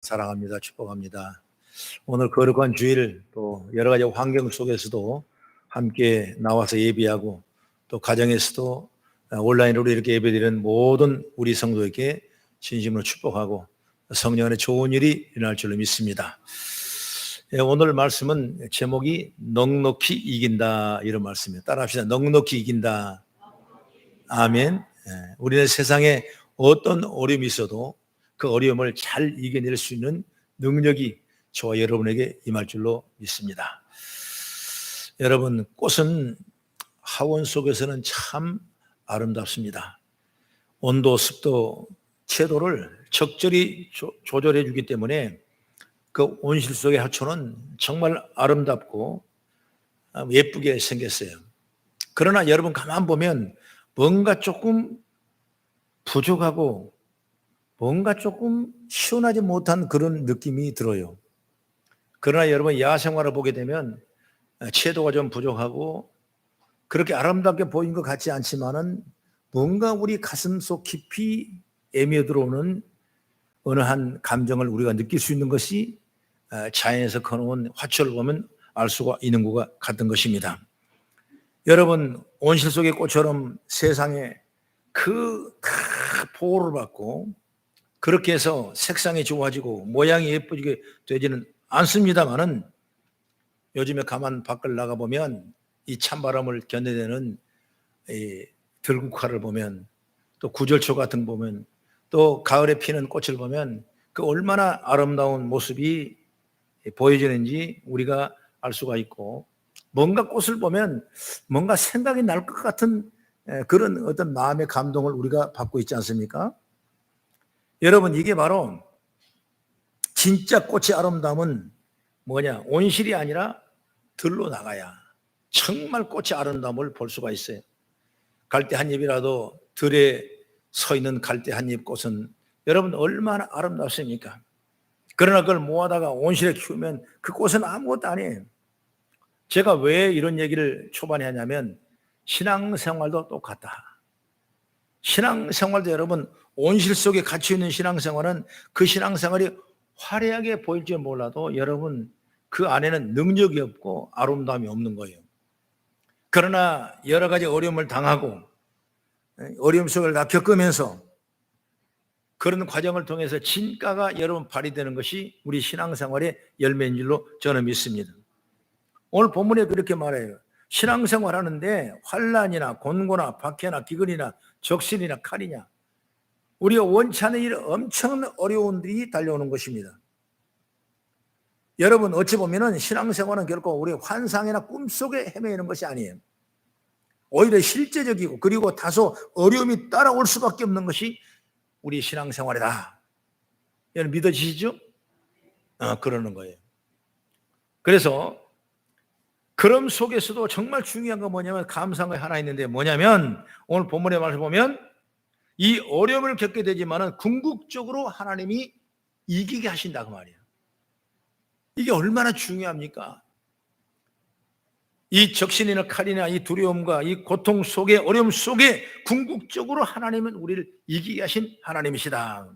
사랑합니다. 축복합니다. 오늘 거룩한 주일 또 여러 가지 환경 속에서도 함께 나와서 예배하고 또 가정에서도 온라인으로 이렇게 예배드리는 모든 우리 성도에게 진심으로 축복하고 성령 안에 좋은 일이 일어날 줄로 믿습니다. 오늘 말씀은 제목이 넉넉히 이긴다 이런 말씀이에요. 따라합시다. 넉넉히 이긴다. 아멘. 우리는 세상에 어떤 어려움이 있어도 그 어려움을 잘 이겨낼 수 있는 능력이 저와 여러분에게 임할 줄로 믿습니다. 여러분, 꽃은 하원 속에서는 참 아름답습니다. 온도, 습도, 채도를 적절히 조절해 주기 때문에 그 온실 속의 하초는 정말 아름답고 예쁘게 생겼어요. 그러나 여러분 가만 보면 뭔가 조금 부족하고 뭔가 조금 시원하지 못한 그런 느낌이 들어요. 그러나 여러분 야생화를 보게 되면 채도가 좀 부족하고 그렇게 아름답게 보인 것 같지 않지만은 뭔가 우리 가슴속 깊이 애며 들어오는 어느 한 감정을 우리가 느낄 수 있는 것이 자연에서 커놓은 화초를 보면 알 수가 있는 것 같은 것입니다. 여러분 온실 속의 꽃처럼 세상에 그 보호를 받고 그렇게 해서 색상이 좋아지고 모양이 예쁘게 되지는 않습니다만은 요즘에 가만 밖을 나가보면 이 찬바람을 견뎌내는 이 들국화를 보면 또 구절초 같은 거 보면 또 가을에 피는 꽃을 보면 그 얼마나 아름다운 모습이 보여지는지 우리가 알 수가 있고 뭔가 꽃을 보면 뭔가 생각이 날 것 같은 그런 어떤 마음의 감동을 우리가 받고 있지 않습니까? 여러분 이게 바로 진짜 꽃의 아름다움은 뭐냐? 온실이 아니라 들로 나가야 정말 꽃의 아름다움을 볼 수가 있어요. 갈대 한 잎이라도 들에 서 있는 갈대 한 잎 꽃은 여러분 얼마나 아름답습니까? 그러나 그걸 모아다가 온실에 키우면 그 꽃은 아무것도 아니에요. 제가 왜 이런 얘기를 초반에 하냐면 신앙생활도 똑같다. 신앙생활도 여러분 온실 속에 갇혀 있는 신앙생활은 그 신앙생활이 화려하게 보일지 몰라도 여러분 그 안에는 능력이 없고 아름다움이 없는 거예요. 그러나 여러 가지 어려움을 당하고 어려움 속을 다 겪으면서 그런 과정을 통해서 진가가 여러분 발휘되는 것이 우리 신앙생활의 열매인 줄로 저는 믿습니다. 오늘 본문에 그렇게 말해요. 신앙생활 하는데 환난이나 곤고나 박해나 기근이나 적신이나 칼이냐 우리가 원치 않은 일 엄청난 어려운 일이 달려오는 것입니다. 여러분 어찌 보면 신앙생활은 결코 우리 환상이나 꿈속에 헤매는 것이 아니에요. 오히려 실제적이고 그리고 다소 어려움이 따라올 수밖에 없는 것이 우리 신앙생활이다. 여러분 믿어지시죠? 그러는 거예요. 그래서 그럼 속에서도 정말 중요한 건 뭐냐면 감사한 게 하나 있는데 뭐냐면 오늘 본문의 말을 보면 이 어려움을 겪게 되지만은 궁극적으로 하나님이 이기게 하신다 그 말이에요. 이게 얼마나 중요합니까? 이 적신이나 칼이나 이 두려움과 이 고통 속에 어려움 속에 궁극적으로 하나님은 우리를 이기게 하신 하나님이시다.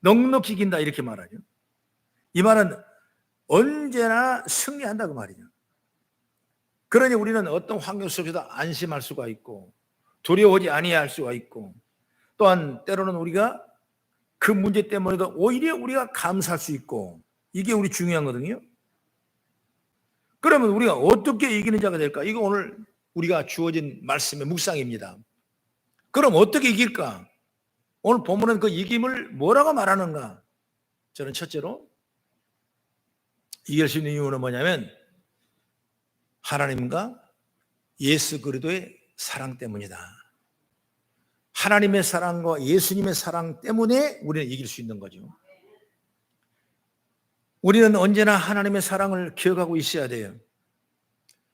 넉넉히 이긴다 이렇게 말하죠. 이 말은 언제나 승리한다 그 말이죠. 그러니 우리는 어떤 환경 속에서 안심할 수가 있고 두려워하지 아니할 수가 있고 또한 때로는 우리가 그 문제 때문에도 오히려 우리가 감사할 수 있고 이게 우리 중요한 거거든요. 그러면 우리가 어떻게 이기는 자가 될까? 이거 오늘 우리가 주어진 말씀의 묵상입니다. 그럼 어떻게 이길까? 오늘 본문은 그 이김을 뭐라고 말하는가? 저는 첫째로 이길 수 있는 이유는 뭐냐면 하나님과 예수 그리스도의 사랑 때문이다. 하나님의 사랑과 예수님의 사랑 때문에 우리는 이길 수 있는 거죠. 우리는 언제나 하나님의 사랑을 기억하고 있어야 돼요.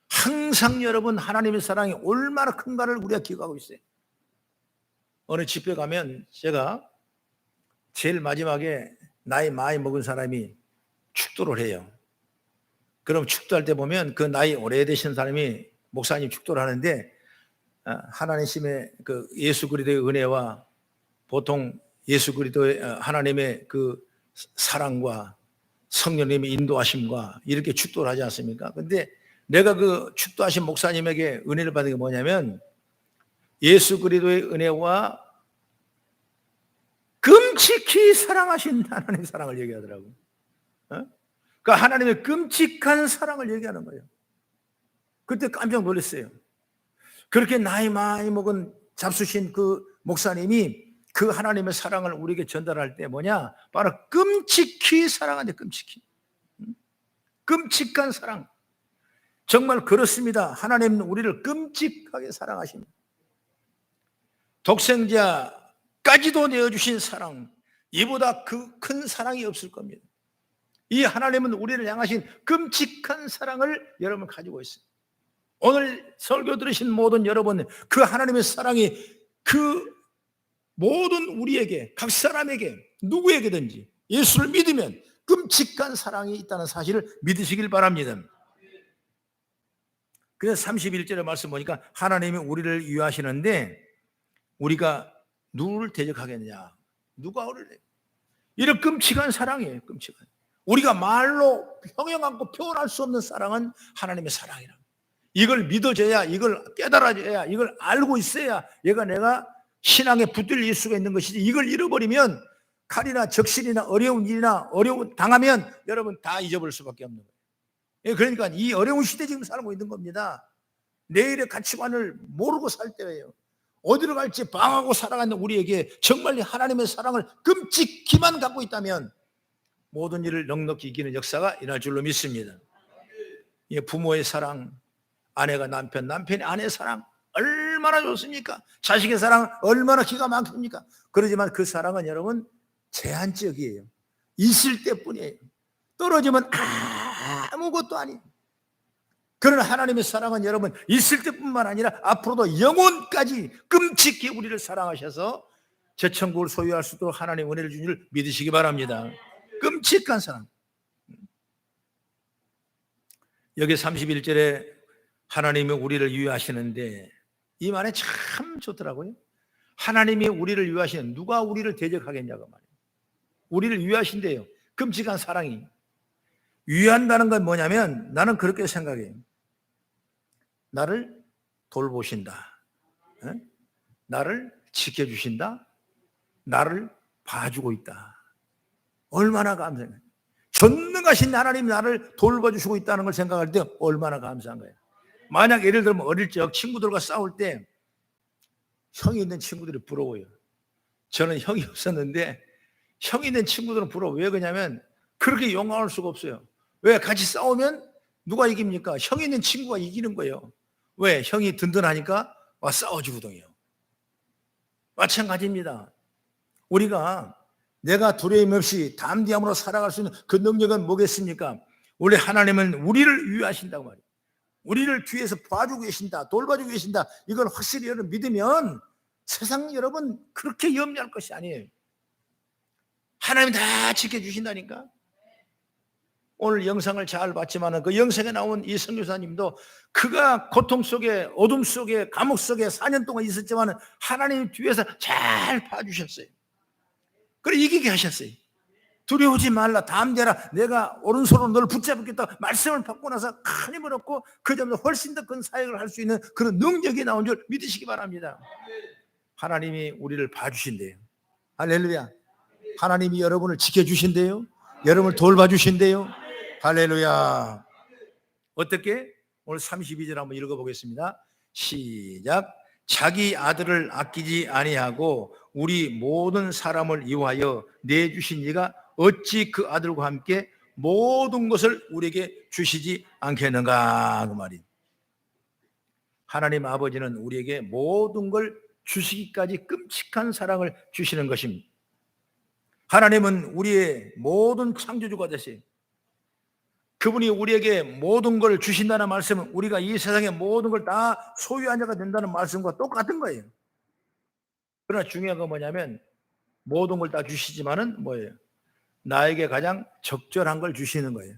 항상 여러분 하나님의 사랑이 얼마나 큰가를 우리가 기억하고 있어요. 어느 집회 가면 제가 제일 마지막에 나이 많이 먹은 사람이 축도를 해요. 그럼 축도할 때 보면 그 나이 오래되신 사람이 목사님 축도를 하는데 하나님의 그 예수 그리스도의 은혜와 보통 예수 그리스도의 하나님의 그 사랑과 성령님의 인도하심과 이렇게 축도를 하지 않습니까? 근데 내가 그 축도하신 목사님에게 은혜를 받은 게 뭐냐면 예수 그리스도의 은혜와 끔찍히 사랑하신 하나님의 사랑을 얘기하더라고요. 그러니까 하나님의 끔찍한 사랑을 얘기하는 거예요. 그때 깜짝 놀랐어요. 그렇게 나이 많이 먹은 잡수신 그 목사님이 그 하나님의 사랑을 우리에게 전달할 때 뭐냐? 바로 끔찍히 사랑한대, 끔찍히. 끔찍한 사랑. 정말 그렇습니다. 하나님은 우리를 끔찍하게 사랑하십니다. 독생자까지도 내어주신 사랑, 이보다 그 큰 사랑이 없을 겁니다. 이 하나님은 우리를 향하신 끔찍한 사랑을 여러분 가지고 있어요. 오늘 설교 들으신 모든 여러분, 그 하나님의 사랑이 그 모든 우리에게, 각 사람에게, 누구에게든지 예수를 믿으면 끔찍한 사랑이 있다는 사실을 믿으시길 바랍니다. 그래서 31절의 말씀 보니까 하나님이 우리를 위하시는데 우리가 누구를 대적하겠느냐? 누가 우리를? 이런 끔찍한 사랑이에요. 끔찍한. 우리가 말로 형용하고 표현할 수 없는 사랑은 하나님의 사랑이라. 이걸 믿어줘야, 이걸 깨달아줘야, 이걸 알고 있어야 내가 신앙에 붙들릴 수가 있는 것이지, 이걸 잃어버리면 칼이나 적신이나 어려운 일이나 어려운 당하면 여러분 다 잊어버릴 수밖에 없는 거예요. 그러니까 이 어려운 시대 지금 살고 있는 겁니다. 내일의 가치관을 모르고 살 때예요. 어디로 갈지 방황하고 살아가는 우리에게 정말 하나님의 사랑을 끔찍히만 갖고 있다면 모든 일을 넉넉히 이기는 역사가 일어날 줄로 믿습니다. 부모의 사랑, 아내가 남편, 남편이 아내의 사랑 얼마나 좋습니까? 자식의 사랑 얼마나 기가 막힙니까? 그러지만 그 사랑은 여러분 제한적이에요. 있을 때뿐이에요. 떨어지면 아무것도 아니에요. 그러나 하나님의 사랑은 여러분 있을 때뿐만 아니라 앞으로도 영원까지 끔찍히 우리를 사랑하셔서 저 천국을 소유할 수 있도록 하나님의 은혜를 주신 줄 믿으시기 바랍니다. 끔찍한 사랑. 여기 31절에 하나님이 우리를 위하시는데 이 말에 참 좋더라고요. 하나님이 우리를 위하시는, 누가 우리를 대적하겠냐고 말이에요. 우리를 위하신대요. 끔찍한 사랑이. 위한다는 건 뭐냐면 나는 그렇게 생각해요. 나를 돌보신다. 나를 지켜주신다. 나를 봐주고 있다. 얼마나 감사해요. 전능하신 하나님이 나를 돌봐주시고 있다는 걸 생각할 때 얼마나 감사한 거예요. 만약 예를 들면 어릴 적 친구들과 싸울 때 형이 있는 친구들이 부러워요. 저는 형이 없었는데 형이 있는 친구들은 부러워요. 왜 그러냐면 그렇게 용감할 수가 없어요. 왜? 같이 싸우면 누가 이깁니까? 형이 있는 친구가 이기는 거예요. 왜? 형이 든든하니까 와 싸워주거든요. 마찬가지입니다. 우리가 내가 두려움 없이 담대함으로 살아갈 수 있는 그 능력은 뭐겠습니까? 원래 하나님은 우리를 위하신다고 말이에요. 우리를 뒤에서 봐주고 계신다, 돌봐주고 계신다. 이걸 확실히 여러분 믿으면 세상 여러분 그렇게 염려할 것이 아니에요. 하나님 다 지켜주신다니까. 오늘 영상을 잘 봤지만 그 영상에 나온 이 선교사님도 그가 고통 속에, 어둠 속에, 감옥 속에 4년 동안 있었지만 하나님 뒤에서 잘 봐주셨어요. 그래 이기게 하셨어요. 두려우지 말라, 담대라, 내가 오른손으로 너를 붙잡겠다 말씀을 받고 나서 큰 힘을 얻고 그 점에서 훨씬 더 큰 사역을 할 수 있는 그런 능력이 나온 줄 믿으시기 바랍니다. 하나님이 우리를 봐주신대요. 할렐루야. 하나님이 여러분을 지켜주신대요. 여러분을 돌봐주신대요. 할렐루야. 어떻게? 오늘 32절 한번 읽어보겠습니다. 시작. 자기 아들을 아끼지 아니하고 우리 모든 사람을 위하여 내주신 이가 어찌 그 아들과 함께 모든 것을 우리에게 주시지 않겠는가, 그 말이. 하나님 아버지는 우리에게 모든 걸 주시기까지 끔찍한 사랑을 주시는 것입니다. 하나님은 우리의 모든 창조주가 되세요. 그분이 우리에게 모든 걸 주신다는 말씀은 우리가 이 세상의 모든 걸 다 소유한 자가 된다는 말씀과 똑같은 거예요. 그러나 중요한 건 뭐냐면 모든 걸 다 주시지만은 뭐예요? 나에게 가장 적절한 걸 주시는 거예요.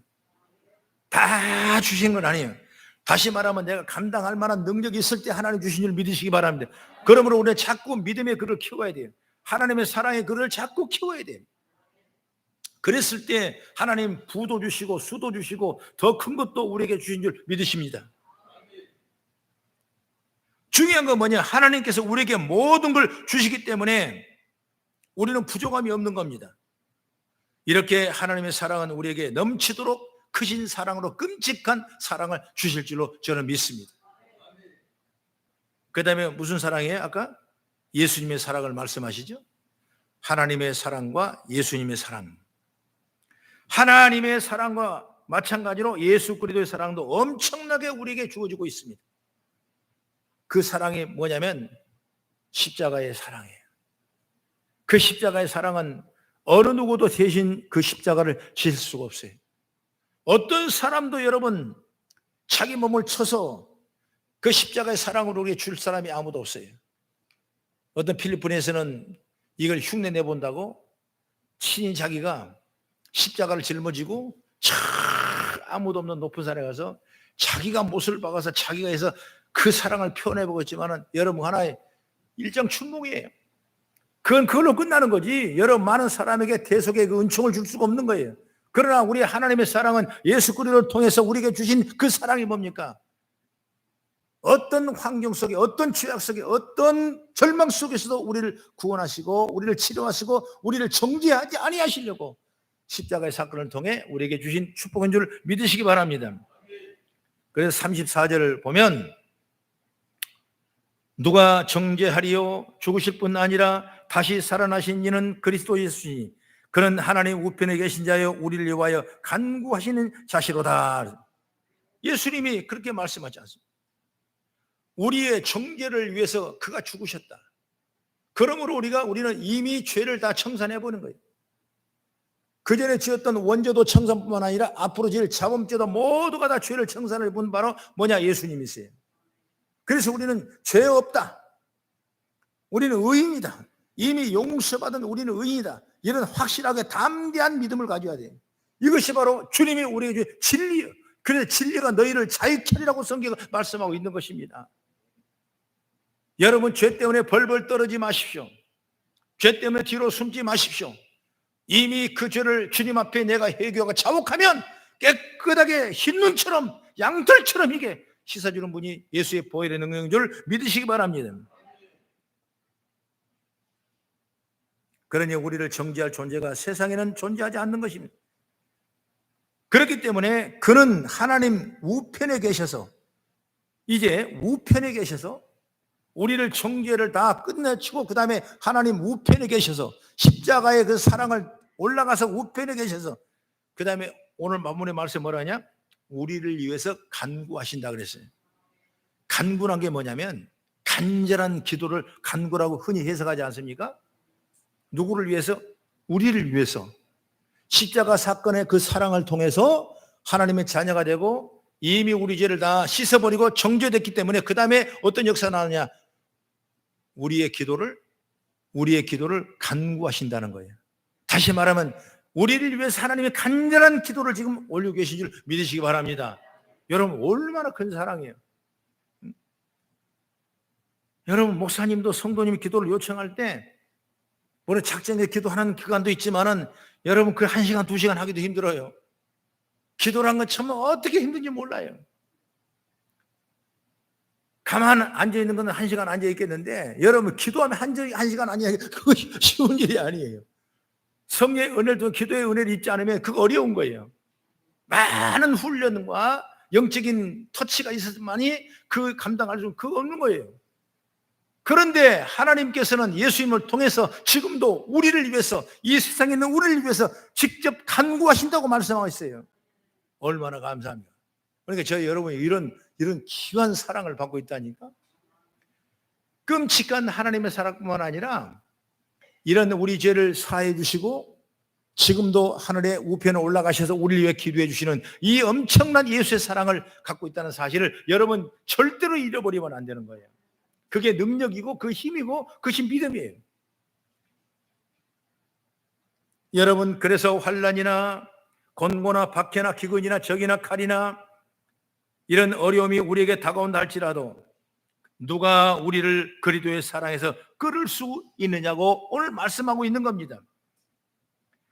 다 주신 건 아니에요. 다시 말하면 내가 감당할 만한 능력이 있을 때 하나님 주신 줄 믿으시기 바랍니다. 그러므로 우리는 자꾸 믿음의 글을 키워야 돼요. 하나님의 사랑의 글을 자꾸 키워야 돼요. 그랬을 때 하나님 부도 주시고 수도 주시고 더 큰 것도 우리에게 주신 줄 믿으십니다. 중요한 건 뭐냐? 하나님께서 우리에게 모든 걸 주시기 때문에 우리는 부족함이 없는 겁니다. 이렇게 하나님의 사랑은 우리에게 넘치도록 크신 사랑으로 끔찍한 사랑을 주실 줄로 저는 믿습니다. 그 다음에 무슨 사랑이에요? 아까 예수님의 사랑을 말씀하시죠? 하나님의 사랑과 예수님의 사랑. 하나님의 사랑과 마찬가지로 예수 그리스도의 사랑도 엄청나게 우리에게 주어지고 있습니다. 그 사랑이 뭐냐면 십자가의 사랑이에요. 그 십자가의 사랑은 어느 누구도 대신 그 십자가를 질 수가 없어요. 어떤 사람도 여러분 자기 몸을 쳐서 그 십자가의 사랑으로 우리에게 줄 사람이 아무도 없어요. 어떤 필리핀에서는 이걸 흉내 내본다고 친히 자기가 십자가를 짊어지고 저 아무도 없는 높은 산에 가서 자기가 못을 박아서 자기가 해서 그 사랑을 표현해보고 있지만은 여러분 하나의 일정 충동이에요. 그건 그걸로 끝나는 거지. 여러분 많은 사람에게 대속의 그 은총을 줄 수가 없는 거예요. 그러나 우리 하나님의 사랑은 예수 그리스도를 통해서 우리에게 주신 그 사랑이 뭡니까? 어떤 환경 속에, 어떤 죄악 속에, 어떤 절망 속에서도 우리를 구원하시고 우리를 치료하시고 우리를 정죄하지 아니하시려고 십자가의 사건을 통해 우리에게 주신 축복인 줄 믿으시기 바랍니다. 그래서 34절을 보면 누가 정죄하리요? 죽으실 뿐 아니라 다시 살아나신 이는 그리스도 예수니 그는 하나님 우편에 계신 자여 우리를 위하여 간구하시는 자시로다. 예수님이 그렇게 말씀하지 않습니까? 우리의 정죄를 위해서 그가 죽으셨다. 그러므로 우리는 이미 죄를 다 청산해 보는 거예요. 그 전에 지었던 원죄도 청산뿐만 아니라 앞으로 지을 자범죄도 모두가 다 죄를 청산해 본 바로 뭐냐? 예수님이세요. 그래서 우리는 죄 없다. 우리는 의인이다. 이미 용서받은 우리는 의인이다. 이런 확실하게 담대한 믿음을 가져야 돼요. 이것이 바로 주님이 우리에게 주신 진리예요. 그래서 진리가 너희를 자유케 하리라고 성경은 말씀하고 있는 것입니다. 여러분 죄 때문에 벌벌 떨지 마십시오. 죄 때문에 뒤로 숨지 마십시오. 이미 그 죄를 주님 앞에 내가 회개하고 자복하면 깨끗하게 흰 눈처럼 양털처럼 이게 씻어주는 분이 예수의 보혈의 능력인 줄 믿으시기 바랍니다. 그러니 우리를 정죄할 존재가 세상에는 존재하지 않는 것입니다. 그렇기 때문에 그는 하나님 우편에 계셔서 이제 우편에 계셔서 우리를 정죄를 다 끝내치고 그 다음에 하나님 우편에 계셔서 십자가의 그 사랑을 올라가서 우편에 계셔서 그 다음에 오늘 본문의 말씀에 뭐라 하냐? 우리를 위해서 간구하신다 그랬어요. 간구란 게 뭐냐면 간절한 기도를 간구라고 흔히 해석하지 않습니까? 누구를 위해서? 우리를 위해서. 십자가 사건의 그 사랑을 통해서 하나님의 자녀가 되고 이미 우리 죄를 다 씻어버리고 정죄됐기 때문에 그 다음에 어떤 역사가 나느냐? 우리의 기도를 간구하신다는 거예요. 다시 말하면 우리를 위해서 하나님의 간절한 기도를 지금 올리고 계신 줄 믿으시기 바랍니다. 여러분 얼마나 큰 사랑이에요. 여러분 목사님도 성도님이 기도를 요청할 때 물론 작정에 기도하는 기간도 있지만은 여러분 그 1시간 2시간 하기도 힘들어요. 기도란 건 참 어떻게 힘든지 몰라요. 가만 앉아있는 건 1시간 앉아있겠는데 여러분 기도하면 1시간 앉아있는 그거 쉬운 일이 아니에요. 성령의 은혜를 통 기도의 은혜를 입지 않으면 그거 어려운 거예요. 많은 훈련과 영적인 터치가 있었만이 그 감당할 수 그거 없는 거예요. 그런데 하나님께서는 예수님을 통해서 지금도 우리를 위해서 이 세상에 있는 우리를 위해서 직접 간구하신다고 말씀하고 있어요. 얼마나 감사합니까? 그러니까 저희 여러분이 이런 귀한 사랑을 받고 있다니까. 끔찍한 하나님의 사랑뿐만 아니라 이런 우리 죄를 사해 주시고 지금도 하늘의 우편에 올라가셔서 우리를 위해 기도해 주시는 이 엄청난 예수의 사랑을 갖고 있다는 사실을 여러분 절대로 잃어버리면 안 되는 거예요. 그게 능력이고 그 힘이고 그것이 믿음이에요. 여러분 그래서 환난이나 곤고나 박해나 기근이나 적이나 칼이나 이런 어려움이 우리에게 다가온다 할지라도 누가 우리를 그리스도의 사랑에서 끌을 수 있느냐고 오늘 말씀하고 있는 겁니다.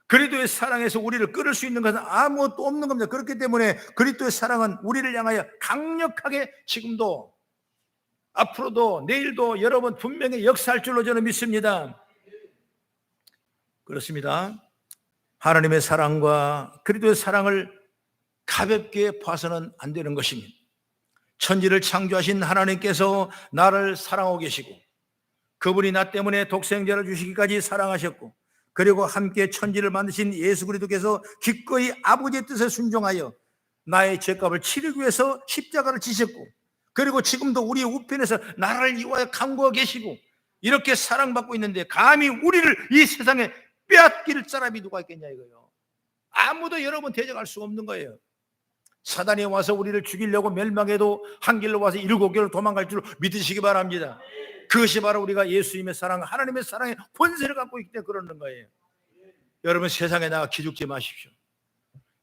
그리스도의 사랑에서 우리를 끌을 수 있는 것은 아무것도 없는 겁니다. 그렇기 때문에 그리스도의 사랑은 우리를 향하여 강력하게 지금도 앞으로도 내일도 여러분 분명히 역사할 줄로 저는 믿습니다. 그렇습니다. 하나님의 사랑과 그리스도의 사랑을 가볍게 봐서는 안 되는 것입니다. 천지를 창조하신 하나님께서 나를 사랑하고 계시고 그분이 나 때문에 독생자를 주시기까지 사랑하셨고 그리고 함께 천지를 만드신 예수 그리스도께서 기꺼이 아버지의 뜻에 순종하여 나의 죄값을 치르기 위해서 십자가를 지셨고 그리고 지금도 우리 우편에서 나를 위하여 간구하고 계시고 이렇게 사랑받고 있는데 감히 우리를 이 세상에 빼앗길 사람이 누가 있겠냐 이거예요. 아무도 여러분 대적할 수 없는 거예요. 사단이 와서 우리를 죽이려고 멸망해도 한 길로 와서 7개로 도망갈 줄 믿으시기 바랍니다. 그것이 바로 우리가 예수님의 사랑, 하나님의 사랑의 본세를 갖고 있기 때문에 그러는 거예요. 여러분 세상에 나가 기죽지 마십시오.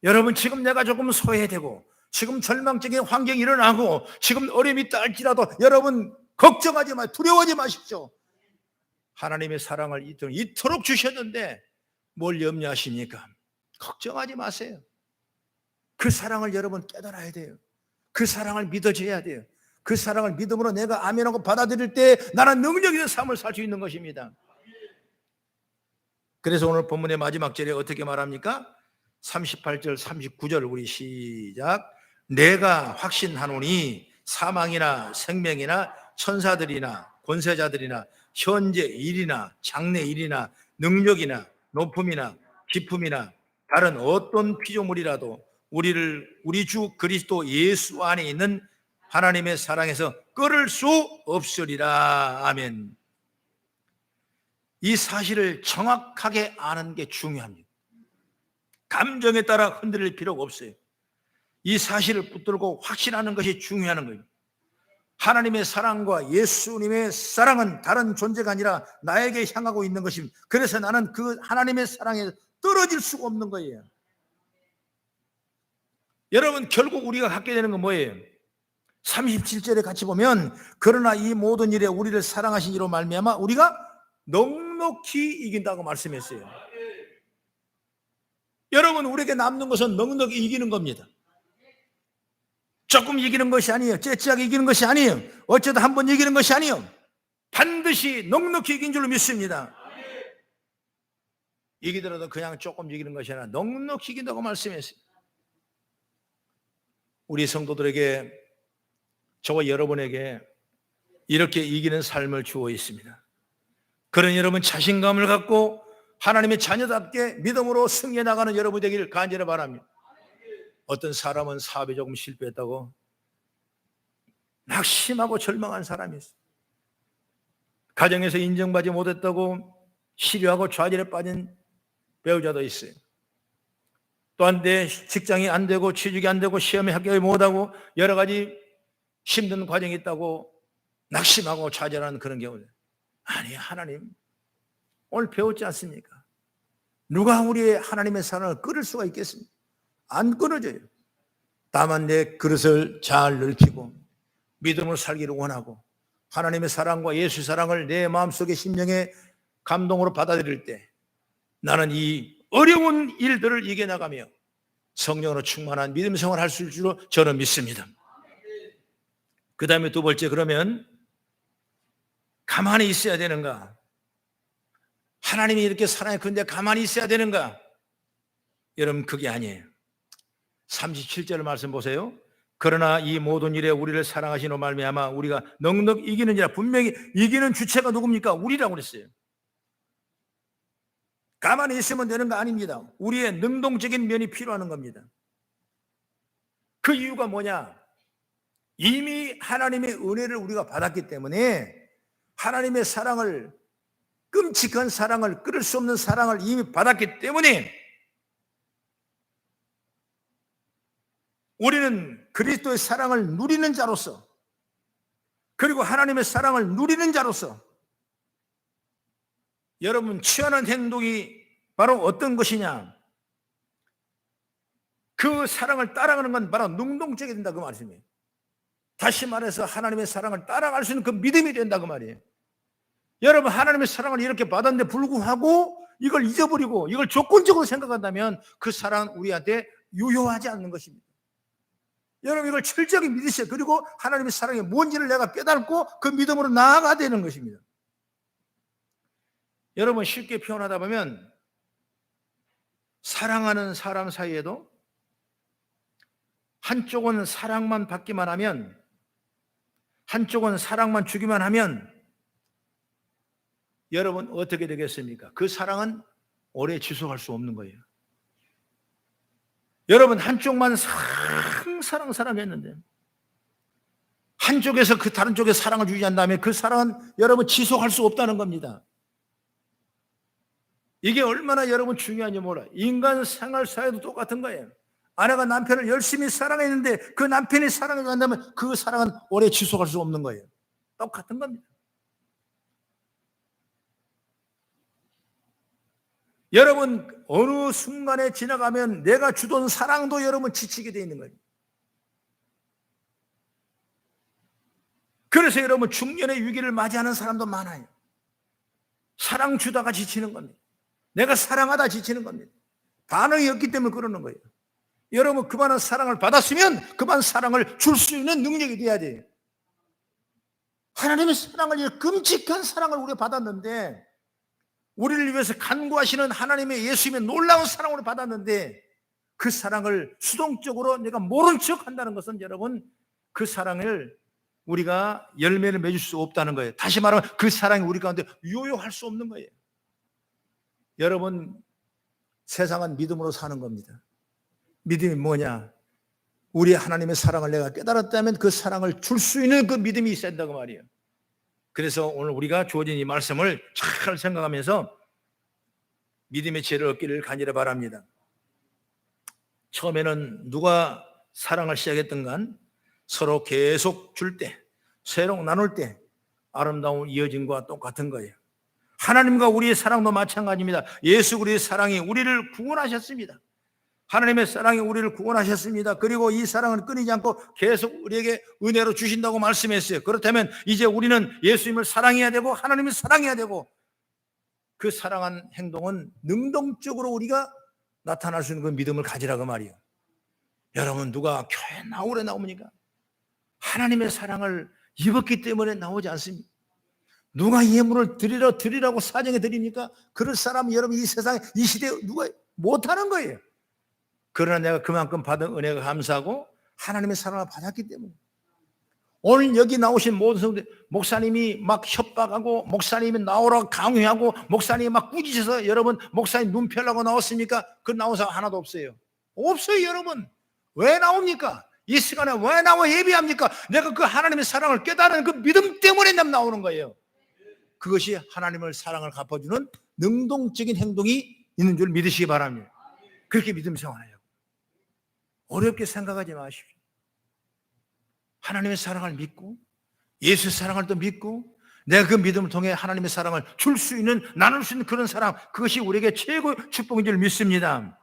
여러분 지금 내가 조금 소외되고 지금 절망적인 환경이 일어나고 지금 어려움이 있다 할지라도 여러분 걱정하지 마십시오. 두려워하지 마십시오. 하나님의 사랑을 이토록 주셨는데 뭘 염려하십니까? 걱정하지 마세요. 그 사랑을 여러분 깨달아야 돼요. 그 사랑을 믿어줘야 돼요. 그 사랑을 믿음으로 내가 아멘하고 받아들일 때 나는 능력 있는 삶을 살 수 있는 것입니다. 그래서 오늘 본문의 마지막 절에 어떻게 말합니까? 38절 39절 우리 시작. 내가 확신하노니 사망이나 생명이나 천사들이나 권세자들이나 현재 일이나 장래 일이나 능력이나 높음이나 깊음이나 다른 어떤 피조물이라도 우리 주 그리스도 예수 안에 있는 하나님의 사랑에서 끊을 수 없으리라. 아멘. 이 사실을 정확하게 아는 게 중요합니다. 감정에 따라 흔들릴 필요가 없어요. 이 사실을 붙들고 확신하는 것이 중요한 거예요. 하나님의 사랑과 예수님의 사랑은 다른 존재가 아니라 나에게 향하고 있는 것입니다. 그래서 나는 그 하나님의 사랑에 떨어질 수가 없는 거예요. 여러분 결국 우리가 갖게 되는 건 뭐예요? 37절에 같이 보면 그러나 이 모든 일에 우리를 사랑하신 이로 말미암아 우리가 넉넉히 이긴다고 말씀했어요. 여러분 우리에게 남는 것은 넉넉히 이기는 겁니다. 조금 이기는 것이 아니에요. 째째하게 이기는 것이 아니에요. 어쩌다 한번 이기는 것이 아니에요. 반드시 넉넉히 이긴 줄로 믿습니다. 이기더라도 그냥 조금 이기는 것이 아니라 넉넉히 이긴다고 말씀했어요. 우리 성도들에게 저와 여러분에게 이렇게 이기는 삶을 주어 있습니다. 그런 여러분 자신감을 갖고 하나님의 자녀답게 믿음으로 승리해 나가는 여러분 되기를 간절히 바랍니다. 어떤 사람은 사업에 조금 실패했다고 낙심하고 절망한 사람이 있어요. 가정에서 인정받지 못했다고 시류하고 좌절에 빠진 배우자도 있어요. 또한 내 직장이 안 되고 취직이 안 되고 시험에 합격을 못하고 여러 가지 힘든 과정이 있다고 낙심하고 좌절하는 그런 경우들. 아니 하나님 오늘 배웠지 않습니까? 누가 우리의 하나님의 사랑을 끊을 수가 있겠습니까? 안 끊어져요. 다만 내 그릇을 잘 넓히고 믿음으로 살기를 원하고 하나님의 사랑과 예수 사랑을 내 마음속에 심령에 감동으로 받아들일 때 나는 이 어려운 일들을 이겨나가며 성령으로 충만한 믿음 생활을 할 수 있을 줄로 저는 믿습니다. 그 다음에 두 번째, 그러면 가만히 있어야 되는가? 하나님이 이렇게 사랑해 근데 가만히 있어야 되는가? 여러분 그게 아니에요. 37절 말씀 보세요. 그러나 이 모든 일에 우리를 사랑하시는 말미암아 우리가 넉넉 이기는지라. 분명히 이기는 주체가 누굽니까? 우리라고 그랬어요. 가만히 있으면 되는 거 아닙니다. 우리의 능동적인 면이 필요한 겁니다. 그 이유가 뭐냐? 이미 하나님의 은혜를 우리가 받았기 때문에 하나님의 사랑을, 끔찍한 사랑을, 끊을 수 없는 사랑을 이미 받았기 때문에 우리는 그리스도의 사랑을 누리는 자로서, 그리고 하나님의 사랑을 누리는 자로서 여러분 취하는 행동이 바로 어떤 것이냐? 그 사랑을 따라가는 건 바로 능동적이 된다 그 말씀이에요. 다시 말해서 하나님의 사랑을 따라갈 수 있는 그 믿음이 된다 그 말이에요. 여러분 하나님의 사랑을 이렇게 받았는데 불구하고 이걸 잊어버리고 이걸 조건적으로 생각한다면 그 사랑은 우리한테 유효하지 않는 것입니다. 여러분 이걸 철저하게 믿으세요. 그리고 하나님의 사랑이 뭔지를 내가 깨닫고 그 믿음으로 나아가야 되는 것입니다. 여러분 쉽게 표현하다 보면 사랑하는 사람 사이에도 한쪽은 사랑만 받기만 하면, 한쪽은 사랑만 주기만 하면 여러분 어떻게 되겠습니까? 그 사랑은 오래 지속할 수 없는 거예요. 여러분 한쪽만 사랑했는데 한쪽에서 그 다른 쪽에 사랑을 주지 않는다면 그 사랑은 여러분 지속할 수 없다는 겁니다. 이게 얼마나 여러분 중요한지 몰라요. 인간 생활 사회도 똑같은 거예요. 아내가 남편을 열심히 사랑했는데 그 남편이 사랑을 한다면 그 사랑은 오래 지속할 수 없는 거예요. 똑같은 겁니다. 여러분 어느 순간에 지나가면 내가 주던 사랑도 여러분 지치게 돼 있는 거예요. 그래서 여러분 중년의 위기를 맞이하는 사람도 많아요. 사랑 주다가 지치는 겁니다. 내가 사랑하다 지치는 겁니다. 반응이 없기 때문에 그러는 거예요. 여러분 그 많은 사랑을 받았으면 그 많은 사랑을 줄 수 있는 능력이 돼야 돼요. 하나님의 사랑을, 끔찍한 사랑을 우리가 받았는데, 우리를 위해서 간구하시는 하나님의 예수님의 놀라운 사랑을 받았는데 그 사랑을 수동적으로 내가 모른 척 한다는 것은 여러분 그 사랑을 우리가 열매를 맺을 수 없다는 거예요. 다시 말하면 그 사랑이 우리 가운데 유효할 수 없는 거예요. 여러분 세상은 믿음으로 사는 겁니다. 믿음이 뭐냐? 우리 하나님의 사랑을 내가 깨달았다면 그 사랑을 줄 수 있는 그 믿음이 있어야 된다고 말이에요. 그래서 오늘 우리가 주어진 이 말씀을 잘 생각하면서 믿음의 지혜를 얻기를 간절히 바랍니다. 처음에는 누가 사랑을 시작했던간 서로 계속 줄 때, 새로 나눌 때 아름다운 이어짐과 똑같은 거예요. 하나님과 우리의 사랑도 마찬가지입니다. 예수 그리스도의 사랑이 우리를 구원하셨습니다. 하나님의 사랑이 우리를 구원하셨습니다. 그리고 이 사랑은 끊이지 않고 계속 우리에게 은혜로 주신다고 말씀했어요. 그렇다면 이제 우리는 예수님을 사랑해야 되고 하나님을 사랑해야 되고, 그 사랑한 행동은 능동적으로 우리가 나타날 수 있는 그 믿음을 가지라고 말이에요. 여러분 누가 교회 나오래 나옵니까? 하나님의 사랑을 입었기 때문에 나오지 않습니다. 누가 예물을 드리라고 사정해 드립니까? 그럴 사람 여러분 이 세상에 이 시대에 누가 못하는 거예요. 그러나 내가 그만큼 받은 은혜가 감사하고 하나님의 사랑을 받았기 때문에. 오늘 여기 나오신 모든 성도들, 목사님이 막 협박하고 목사님이 나오라고 강요하고 목사님이 막 꾸짖어서 여러분 목사님 눈 펴려고 나왔습니까? 그 나온 사람 하나도 없어요. 없어요. 여러분 왜 나옵니까? 이 시간에 왜 나와 예비합니까? 내가 그 하나님의 사랑을 깨달은 그 믿음 때문에 나오는 거예요. 그것이 하나님을 사랑을 갚아주는 능동적인 행동이 있는 줄 믿으시기 바랍니다. 그렇게 믿음 생활해요. 어렵게 생각하지 마십시오. 하나님의 사랑을 믿고 예수의 사랑을 또 믿고 내가 그 믿음을 통해 하나님의 사랑을 줄 수 있는, 나눌 수 있는 그런 사랑, 그것이 우리에게 최고의 축복인 줄 믿습니다.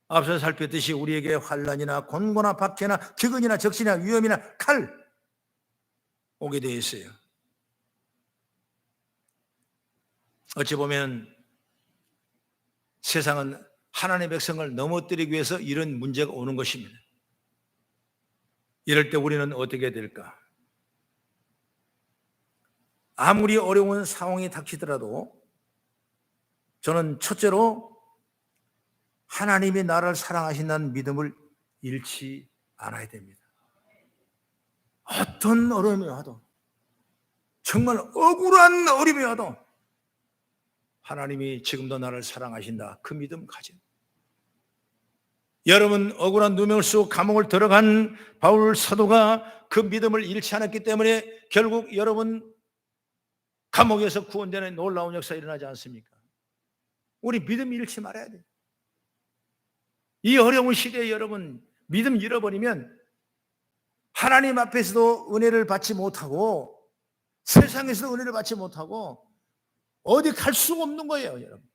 앞서 살폈듯이 우리에게 환난이나 곤고나 박해나 기근이나 적신이나 위험이나 칼 오게 되어 있어요. 어찌 보면 세상은 하나님의 백성을 넘어뜨리기 위해서 이런 문제가 오는 것입니다. 이럴 때 우리는 어떻게 될까? 아무리 어려운 상황이 닥치더라도 저는 첫째로 하나님이 나를 사랑하신다는 믿음을 잃지 않아야 됩니다. 어떤 어려움이 와도, 정말 억울한 어려움이 와도 하나님이 지금도 나를 사랑하신다, 그 믿음 가져. 여러분 억울한 누명을 쓰고 감옥을 들어간 바울 사도가 그 믿음을 잃지 않았기 때문에 결국 여러분 감옥에서 구원되는 놀라운 역사 일어나지 않습니까? 우리 믿음 잃지 말아야 돼요. 이 어려운 시대에 여러분 믿음 잃어버리면 하나님 앞에서도 은혜를 받지 못하고 세상에서도 은혜를 받지 못하고 어디 갈 수가 없는 거예요, 여러분.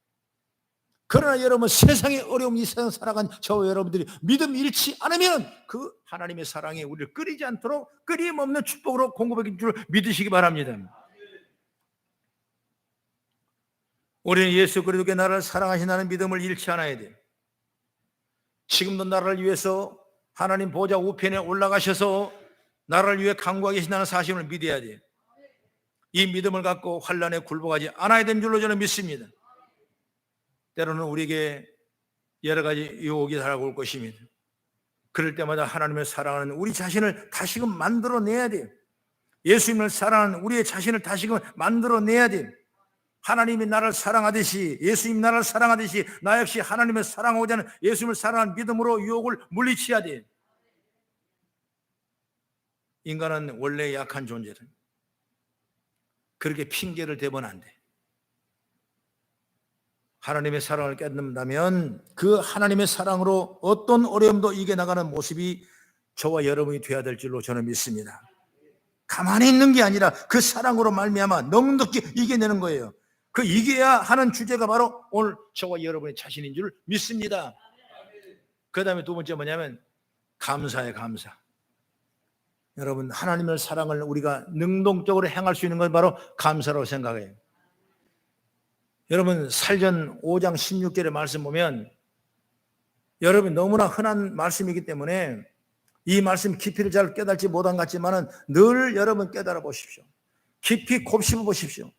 그러나 여러분 세상의 어려움, 이 세상 살아간 저와 여러분들이 믿음 잃지 않으면 그 하나님의 사랑이 우리를 끊이지 않도록 끊임없는 축복으로 공급하길 줄 믿으시기 바랍니다. 우리는 예수 그리스도께 나를 사랑하신다는 믿음을 잃지 않아야 돼요. 지금도 나를 위해서 하나님 보좌 우편에 올라가셔서 나를 위해 간구하고 계신다는 사실을 믿어야 돼요. 이 믿음을 갖고 환난에 굴복하지 않아야 되는 줄로 저는 믿습니다. 때로는 우리에게 여러 가지 유혹이 다가올 것입니다. 그럴 때마다 하나님을 사랑하는 우리 자신을 다시금 만들어내야 돼요. 예수님을 사랑하는 우리의 자신을 다시금 만들어내야 돼요. 하나님이 나를 사랑하듯이, 예수님이 나를 사랑하듯이 나 역시 하나님을 사랑하고자 하는 예수님을 사랑하는 믿음으로 유혹을 물리쳐야 돼요. 인간은 원래 약한 존재다. 그렇게 핑계를 대면 안 돼. 하나님의 사랑을 깨닫는다면 그 하나님의 사랑으로 어떤 어려움도 이겨나가는 모습이 저와 여러분이 되어야 될 줄로 저는 믿습니다. 가만히 있는 게 아니라 그 사랑으로 말미암아 넉넉히 이겨내는 거예요. 그 이겨야 하는 주제가 바로 오늘 저와 여러분의 자신인 줄 믿습니다. 그 다음에 두 번째 뭐냐면 감사의 감사. 여러분, 하나님의 사랑을 우리가 능동적으로 행할 수 있는 건 바로 감사라고 생각해요. 여러분, 살전 5장 16절의 말씀 보면 여러분 너무나 흔한 말씀이기 때문에 이 말씀 깊이를 잘 깨닫지 못한 것 같지만은 늘 여러분 깨달아 보십시오. 깊이 곱씹어 보십시오.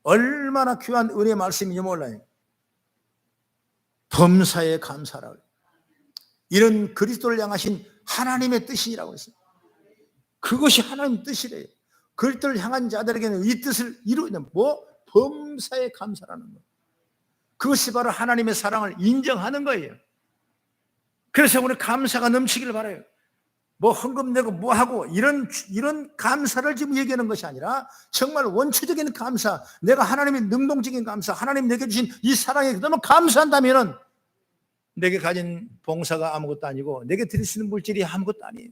얼마나 귀한 은혜의 말씀인지 몰라요. 범사에 감사라고. 이런 그리스도를 향하신 하나님의 뜻이라고 했어요. 그것이 하나님의 뜻이래요. 그리스도를 향한 자들에게는 이 뜻을 이루는 범사에 감사라는 거. 그것이 바로 하나님의 사랑을 인정하는 거예요. 그래서 우리 감사가 넘치기를 바라요. 헌금 내고 하고 이런 감사를 지금 얘기하는 것이 아니라 정말 원초적인 감사, 내가 하나님의 능동적인 감사, 하나님 내게 주신 이 사랑에 너무 감사한다면은 내게 가진 봉사가 아무것도 아니고 내게 드릴 수 있는 물질이 아무것도 아니에요.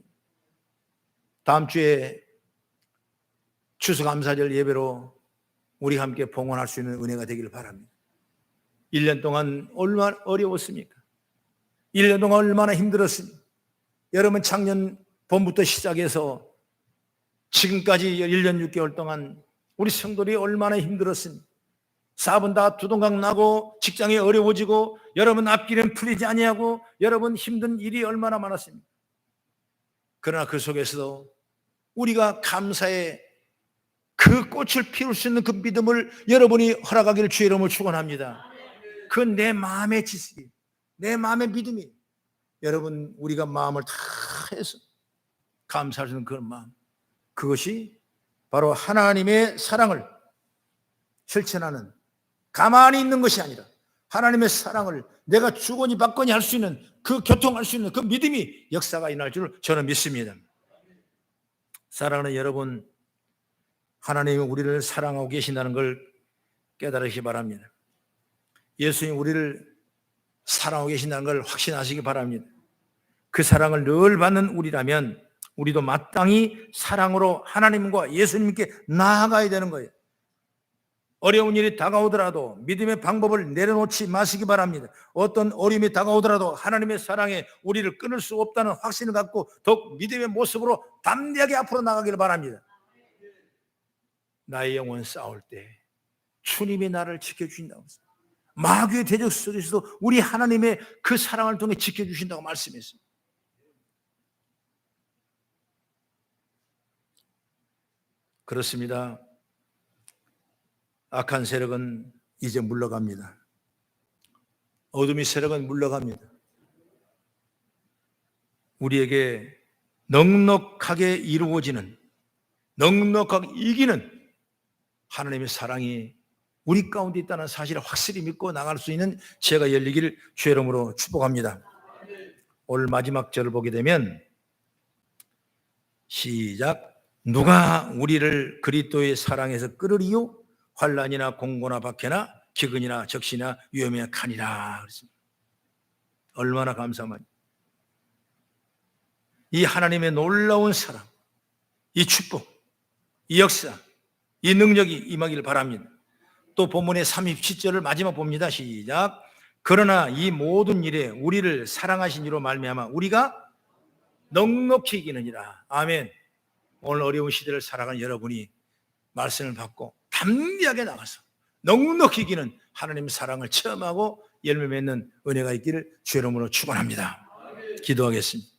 다음 주에 추수감사절 예배로 우리 함께 봉헌할 수 있는 은혜가 되기를 바랍니다. 1년 동안 얼마나 어려웠습니까? 1년 동안 얼마나 힘들었습니까? 여러분, 작년 봄부터 시작해서 지금까지 1년 6개월 동안 우리 성도들이 얼마나 힘들었습니까? 사업은 다 두동강 나고 직장이 어려워지고 여러분 앞길은 풀리지 아니하고 여러분 힘든 일이 얼마나 많았습니까? 그러나 그 속에서도 우리가 감사의 그 꽃을 피울 수 있는 그 믿음을 여러분이 허락하기를 주의 이름으로 축원합니다. 그 내 마음의 지식이, 내 마음의 믿음이 여러분 우리가 마음을 다 해서 감사할 수 있는 그런 마음, 그것이 바로 하나님의 사랑을 실천하는, 가만히 있는 것이 아니라 하나님의 사랑을 내가 주거니 받거니 할 수 있는 그 교통할 수 있는 그 믿음이 역사가 일어날 줄 저는 믿습니다. 사랑하는 여러분, 하나님이 우리를 사랑하고 계신다는 걸 깨달으시기 바랍니다. 예수님이 우리를 사랑하고 계신다는 걸 확신하시기 바랍니다. 그 사랑을 늘 받는 우리라면 우리도 마땅히 사랑으로 하나님과 예수님께 나아가야 되는 거예요. 어려운 일이 다가오더라도 믿음의 방법을 내려놓지 마시기 바랍니다. 어떤 어려움이 다가오더라도 하나님의 사랑에 우리를 끊을 수 없다는 확신을 갖고 더욱 믿음의 모습으로 담대하게 앞으로 나가기를 바랍니다. 나의 영혼 싸울 때 주님이 나를 지켜주신다고 했습니다. 마귀의 대적 속에서도 우리 하나님의 그 사랑을 통해 지켜주신다고 말씀했습니다. 그렇습니다. 악한 세력은 이제 물러갑니다. 어둠의 세력은 물러갑니다. 우리에게 넉넉하게 이루어지는, 넉넉하게 이기는 하나님의 사랑이 우리 가운데 있다는 사실을 확실히 믿고 나갈 수 있는 지혜가 열리기를 주의 이름으로 축복합니다. 오늘 마지막 절을 보게 되면 시작. 누가 우리를 그리스도의 사랑에서 끌으리요? 환난이나 공고나 박해나 기근이나 적시나 위험이나 칸이라. 얼마나 감사하면 이 하나님의 놀라운 사랑, 이 축복, 이 역사, 이 능력이 임하기를 바랍니다. 또 본문의 37절을 마지막 봅니다. 시작. 그러나 이 모든 일에 우리를 사랑하신 이로 말미암아 우리가 넉넉히 이기느니라. 아멘. 오늘 어려운 시대를 살아가는 여러분이 말씀을 받고 담대하게 나가서 넉넉히 기는 하나님의 사랑을 체험하고 열매 맺는 은혜가 있기를 주의 이름으로 축원합니다. 기도하겠습니다.